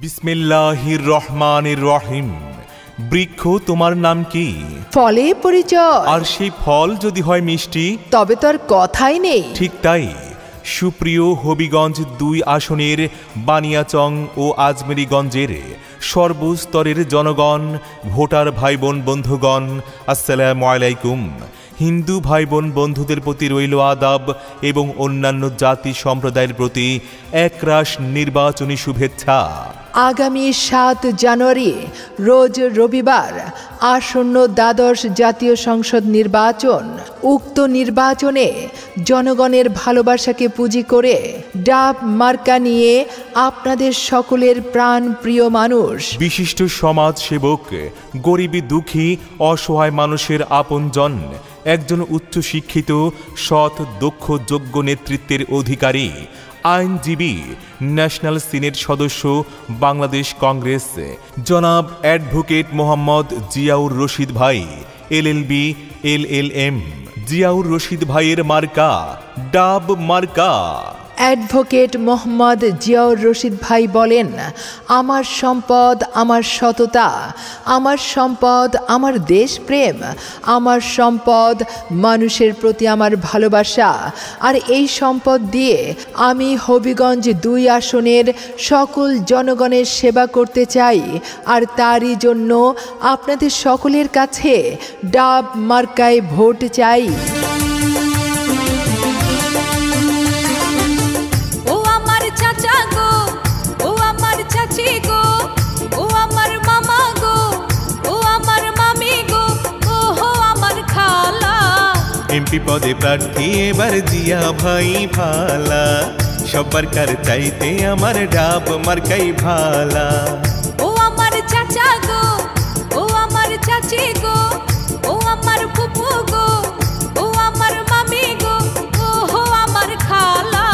বিসমিল্লাহির রহমানির রহিম। বৃক্ষ তোমার নাম কি? ফলে পরিচয়। আর সেই ফল যদি হয় মিষ্টি তবে তো আর কথাই নেই। ঠিক তাই, সুপ্রিয় হবিগঞ্জ ২ আসনের বানিয়াচং ও আজমেরীগঞ্জের সর্বস্তরের জনগণ, ভোটার ভাই বোন বন্ধুগণ, আসসালামু আলাইকুম। হিন্দু ভাই বোন বন্ধুদের প্রতি রইল আদাব এবং অন্যান্য জাতি সম্প্রদায়ের প্রতি একরাশ নির্বাচনী শুভেচ্ছা। আগামী ৭ জানুয়ারি রোজ রবিবার আসন্ন দ্বাদশ জাতীয় সংসদ নির্বাচন। উক্ত নির্বাচনে জনগণের ভালোবাসাকে পুঁজি করে ডাব মার্কা নিয়ে আপনাদের সকলের প্রাণ প্রিয় মানুষ, বিশিষ্ট সমাজ সেবক, গরিবী দুঃখী অসহায় মানুষের আপনজন, একজন উচ্চশিক্ষিত সৎ দক্ষ যোগ্য নেতৃত্বের অধিকারী, আইনজীবী, ন্যাশনাল সিনেট সদস্য, বাংলাদেশ কংগ্রেস, জনাব অ্যাডভোকেট মোহাম্মদ জিয়াউর রশিদ ভাই, LLB LLM। জিয়াউর রশিদ ভাইয়ের মার্কা ডাব মার্কা। অ্যাডভোকেট মোহাম্মদ জিয়াউর রশিদ ভাই বলেন, আমার সম্পদ আমার সততা, আমার সম্পদ আমার দেশপ্রেম, আমার সম্পদ মানুষের প্রতি আমার ভালোবাসা। আর এই সম্পদ দিয়ে আমি হবিগঞ্জ ২ আসনের সকল জনগণের সেবা করতে চাই। আর তারই জন্য আপনাদের সকলের কাছে ডাব মার্কায় ভোট চাই। এমপি পদে প্রার্থী এবার জিয়া ভাই ভালা, সবার কার চাইতে আমার ডাব মার্কাই ভালা। ও আমার চাচা গো, ও আমার চাচি গো, ও আমার ফুপু গো, ও আমার মামি গো, ও হো আমার খালা।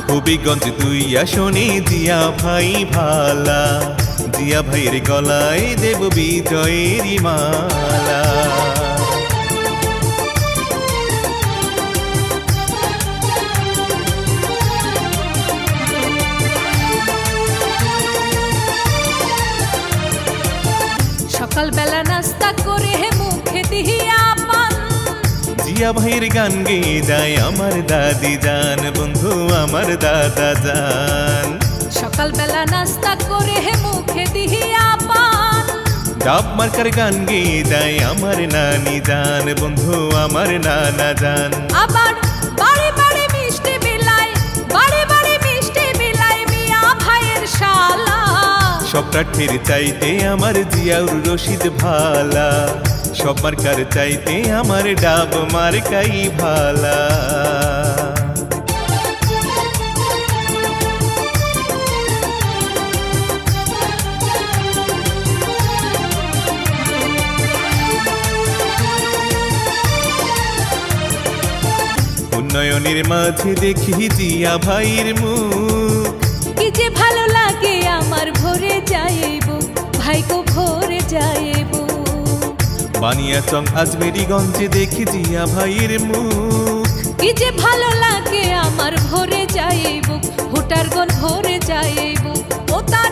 হবিগঞ্জ ২ আসনে জিয়া ভাই ভালা, জিয়া ভাইয়ের গলায় দেব বিজয়ের মালা। সকালবেলা নাস্তা করে মুখে দিয়া পান, জিয়া ভাইয়ের গান গেয়ে যায় আমার দাদি জান, বন্ধু আমার দাদা জান। সকালবেলা নাস্তা করে মুখে দিয়া পান, ডাব মার্কার গান গেয়ে যায় আমার নানি জান, বন্ধু আমার নানা জান। আবার বাড়ি বাড়ি মিষ্টি বিলাই, বাড়ি বাড়ি মিষ্টি বিলাই মিয়া ভাইয়ের শালা। সব প্রার্থীর চাইতে আমার জিয়াউর রশিদ ভালা, সব মার্কার চাইতে আমার ডাব মার্কাই ভালা। উন্নয়নের মাঝে দেখি জিয়া ভাইয়ের মুখ, কি যে ভালো লাগে আমার ভরে যাইব ভাই গো ভরে যাইব। বানিয়াচং আজমেরীগঞ্জে দেখি জিয়া ভাইয়ের মুখ, কি যে ভালো লাগে আমার ভরে যাইব, ভোটারগণ ভরে যাইব। ও তার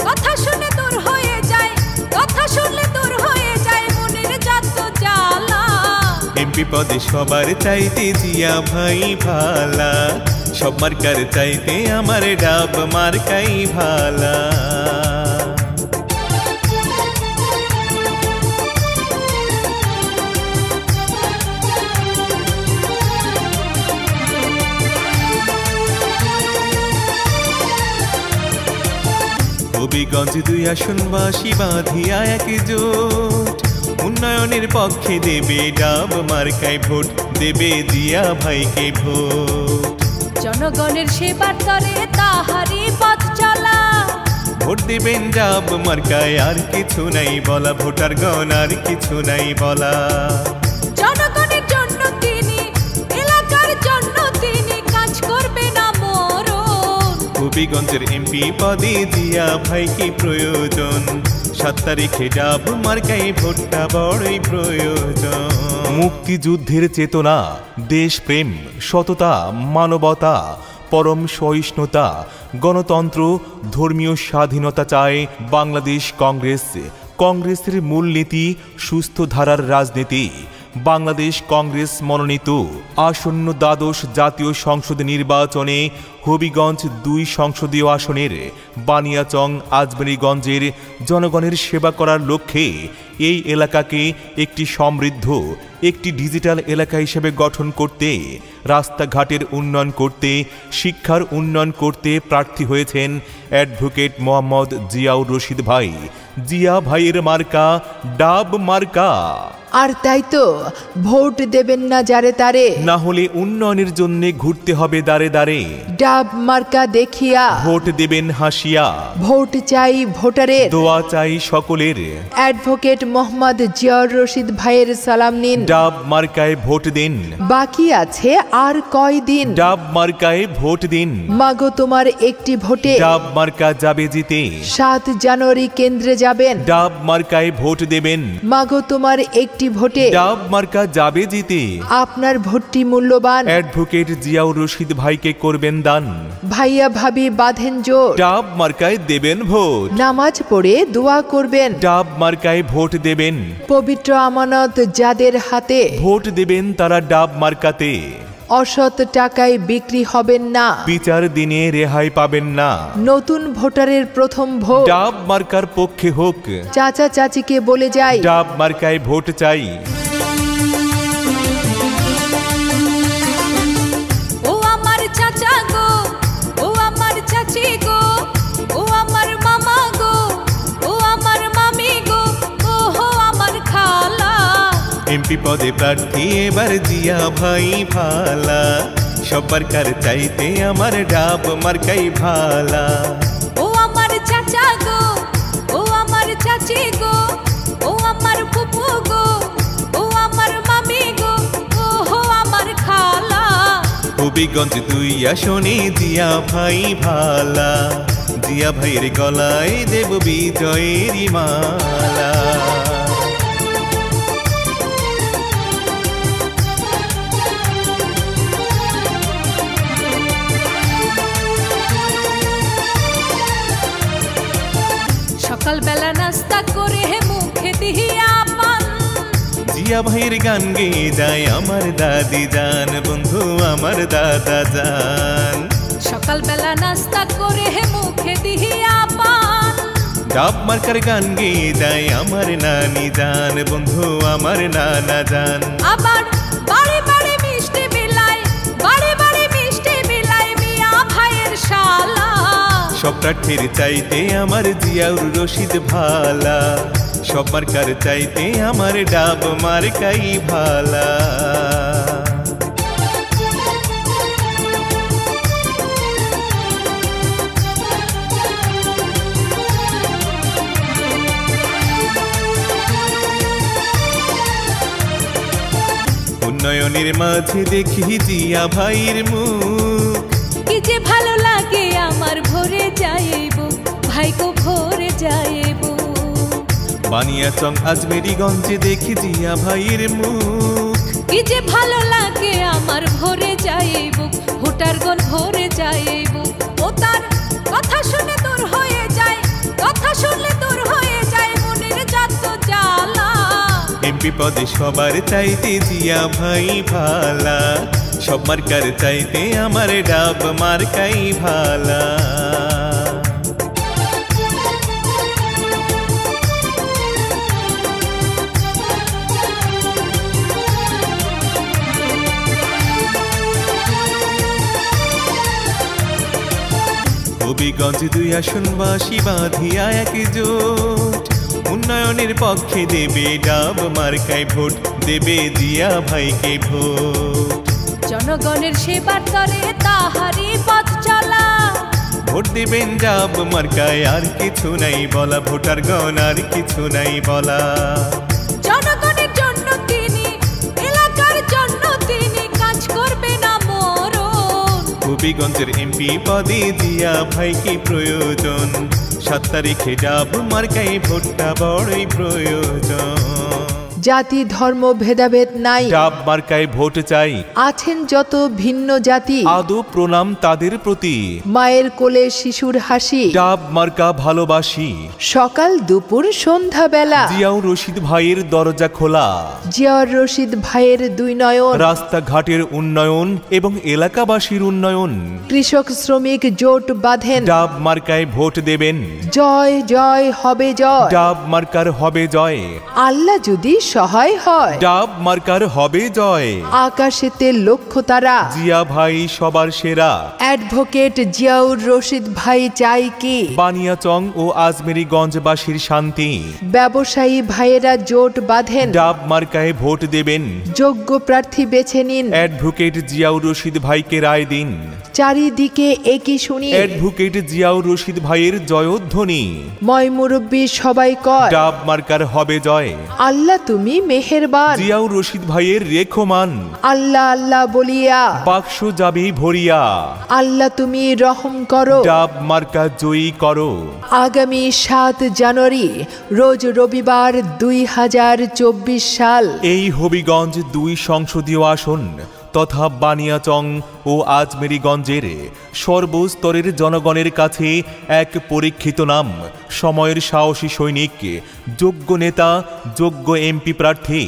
কথা শুনে দূর হয়ে যায়, কথা শুনলে দূর হয়ে যায় মনের যত জ্বালা। এমপি পদে সবার চাইতে জিয়া ভাই ভালা, সব মার্কার চাইতে আমার ডাব মার্কাই ভালা। হবিগঞ্জ ২ আসনবাসী বাঁধিয়া একজোট, উন্নয়নের পক্ষে দেবে ডাব মার্কায় ভোট, দেবে জিয়া ভাইকে ভোট। জনগণের সেবার তরে তাহারি পথ চলা, ভোট দেবেন ডাব মার্কায়, আর কিছু নাই বলা, ভোটারগণ আর কিছু নাই বলা। জনগণের জন্য তিনি, এলাকার জন্য তিনি কাজ করবে না মরণ। হবিগঞ্জের এমপি পদে জিয়া ভাইকে প্রয়োজন, ৭ তারিখে ডাব মার্কায় ভোটটা বড়ই প্রয়োজন। মুক্তিযুদ্ধের চেতনা, দেশপ্রেম, সততা, মানবতা, পরম সহিষ্ণুতা, গণতন্ত্র, ধর্মীয় স্বাধীনতা চায় বাংলাদেশ কংগ্রেস। কংগ্রেসের মূলনীতি সুস্থ ধারার রাজনীতি। বাংলাদেশ কংগ্রেস মনোনীত আসন্ন দ্বাদশ জাতীয় সংসদ নির্বাচনে হবিগঞ্জ ২ সংসদীয় আসনের বানিয়াচং আজমেরীগঞ্জের জনগণের সেবা করার লক্ষ্যে এই এলাকাকে একটি সমৃদ্ধ, একটি ডিজিটাল এলাকা হিসেবে গঠন করতে, রাস্তাঘাটের উন্নয়ন করতে, শিক্ষার উন্নয়ন করতে প্রার্থী হয়েছেন অ্যাডভোকেট মোহাম্মদ জিয়াউর রশিদ ভাই। জিয়া ভাইয়ের মার্কা ডাব মার্কা। আর তাই তো ভোট দেবেন না যারে তারে, না হলে উন্নয়নের জন্য ঘুরতে হবে দাঁড়ে দাঁড়ে। ডাব মার্কা দেখিয়া ভোট দেবেন হাসিয়া, ভোট চাই ভোটারের, দোয়া চাই সকলের। অ্যাডভোকেট মোহাম্মদ জিয়াউর রশিদ ভাইয়ের সালাম নিন। ডাব মার্কায় ভোট দিন, বাকি আছে আর কয়দিন। ডাব মার্কায় ভোট দিন, মাগো তোমার একটি ভোটে ডাব মার্কা যাবে জিতে। 7 জানুয়ারি কেন্দ্রে যাবেন, ডাব মার্কায় ভোট দেবেন, মাগো তোমার একটি ভোটে ডাব মার্কা যাবে জিতে। আপনার ভোটটি মূল্যবান, অ্যাডভোকেট জিয়াউর রশিদ ভাইকে করবেন দান। ভাইয়া ভাবি বাঁধেন জোর, ডাব মার্কায় দেবেন ভোট, নামাজ পড়ে দোয়া করবেন। ডাব মার্কায় ভোট দেবেন, পবিত্র আমানত যাদের হাতে, ভোট দেবেন তারা ডাব মার্কাতে। অসৎ টাকায় বিক্রি হবেন না, বিচার দিনে রেহাই পাবেন না। নতুন ভোটারের প্রথম ভোট ডাব মার্কার পক্ষে হোক, চাচা চাচিকে বলে যাই, ডাব মার্কায় ভোট চাই। ও আমার চাচা গো, ও আমার চাচি গো, ও আমার মামা গো, ও আমার মামি গো, ও হো আমার খালা। এমপি পদে প্রার্থী এবার জিয়া ভাই ভালা, সবার কার চাইতে আমার ডাব মার্কাই ভালা। ও আমার চাচা গো, ও আমার চাচি গো, ও আমার ফুপু গো, ও আমার মামি গো, ও হো আমার খালা। হবিগঞ্জ 2 আসনে জিয়া ভাই ভালা, জিয়া ভাইয়ের গলায় দেব বিজয়ের মালা। সকালবেলা নাস্তা করে মুখে দিয়া পান, জিয়া ভাইয়ের গান গেয়ে যায় আমার দাদি জান, বন্ধু আমার দাদা জান। সকালবেলা নাস্তা করে মুখে দিয়া পান, ডাব মার্কার গান গেয়ে যায় আমার নানি জান, বন্ধু আমার নানা জান। আবার বাড়ি বাড়ি মিষ্টি বিলায়, বাড়ি বাড়ি মিষ্টি বিলায় মিয়া ভাইয়ের শালা। সব প্রার্থীর চাইতে আমার জিয়াউর রশিদ ভালা, সব মার্কার চাইতে আমার ডাব মার্কাই ভালা। উন্নয়নের মাঝে দেখি জিয়া ভাইয়ের মুখ, কি যে ভালো লাগে আমার ভরে যাইব, ভাইগো ভরে যাইব। বানিয়াচং আজমেরীগঞ্জে দেখি জিয়া ভাইয়ের মুখ, কি যে ভালো লাগে আমার ভরে যাইব, ভোটারগণ ভরে যাইব। ও তার কথা শুনে দূর হয়ে যায়, কথা শুনলে দূর হয়ে যায় মনের যত জ্বালা। এমপি পদে সবার চাইতে জিয়া ভাই ভালা, সব মার্কার চাইতে আমার ডাব মার্কাই ভালা। হবিগঞ্জ 2 আসনবাসী বাঁধিয়া একজোট, উন্নয়নের পক্ষে দেবে ডাব মার্কায় ভোট, দেবে জিয়া ভাইকে ভোট। জনগণের সেবার তরে তাহারি পথ চলা, ভোট দেবেন ডাব মার্কায় আর কিছু নাই বলা, ভোটারগণ আর কিছু নাই বলা। জনগণের জন্য তিনি, এলাকার জন্য তিনি কাজ করবে না মরণ। হবিগঞ্জের এমপি পদে জিয়া ভাইকে প্রয়োজন, 7 তারিখে ডাব মার্কায় ভোটটা বড়ই প্রয়োজন। জাতি ধর্ম ভেদাভেদ নাই, ডাব মার্কায় ভোট চাই, আছেন যত ভিন্ন জাতি, আদো প্রণাম তাদের প্রতি, মায়ের কোলে শিশুর হাসি, ডাব মার্কা ভালোবাসি, সকাল দুপুর সন্ধ্যা বেলা, জিয়াউর রশিদ ভাইয়ের দরজা খোলা, জিয়াউর রশিদ ভাইয়ের দুই নয়ন, রাস্তাঘাটের উন্নয়ন এবং এলাকাবাসীর উন্নয়ন, কৃষক শ্রমিক জোট বাঁধেন, ডাব মার্কায় ভোট দেবেন, জয় জয় হবে জয়, ডাব মার্কার হবে জয়, আল্লাহ যদি সহায় হয়, ডাব মার্কার হবে জয়, আকাশেতে লক্ষ্য তারা, জিয়া ভাই সবার সেরা, অ্যাডভোকেট জিয়াউর রশিদ ভাই চাই কি, বানিয়াচং ও আজমেরীগঞ্জবাসীর শান্তি, ব্যবসায়ী ভাইয়েরা জোট বাঁধেন, ডাব মার্কায় ভোট দেবেন, যোগ্য প্রার্থী বেছে নিন, অ্যাডভোকেট জিয়াউর রশিদ ভাইকে রায় দিন, চারিদিকে একই শুনি, অ্যাডভোকেট জিয়াউর রশিদ ভাইয়ের জয়ধ্বনি, ময় মুরব্বী সবাই কয়, ডাব মার্কার হবে জয়, আল্লাহ তুমি মেহেরবান, জিয়াউর রশিদ ভাইয়ের রেখমান, আল্লাহ আল্লাহ বলিয়া বাক্স যাবে ভরিয়া, আল্লাহ তুমি রহম করো, ডাব মার্কা জয়ী করো। আগামী 7 জানুয়ারি রোজ রবিবার 2024 সাল এই হবিগঞ্জ 2 সংসদীয় আসন তথা বানিয়াচং ও আজমেরীগঞ্জের সর্বস্তরের জনগণের কাছে এক পরীক্ষিত নাম, সময়ের সাহসী সৈনিক, যোগ্য নেতা, যোগ্য এমপি প্রার্থী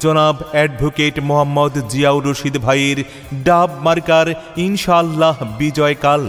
জনাব অ্যাডভোকেট মোহাম্মদ জিয়াউর রশিদ ভাইয়ের ডাব মার্কার ইনশাআল্লাহ বিজয়কাল।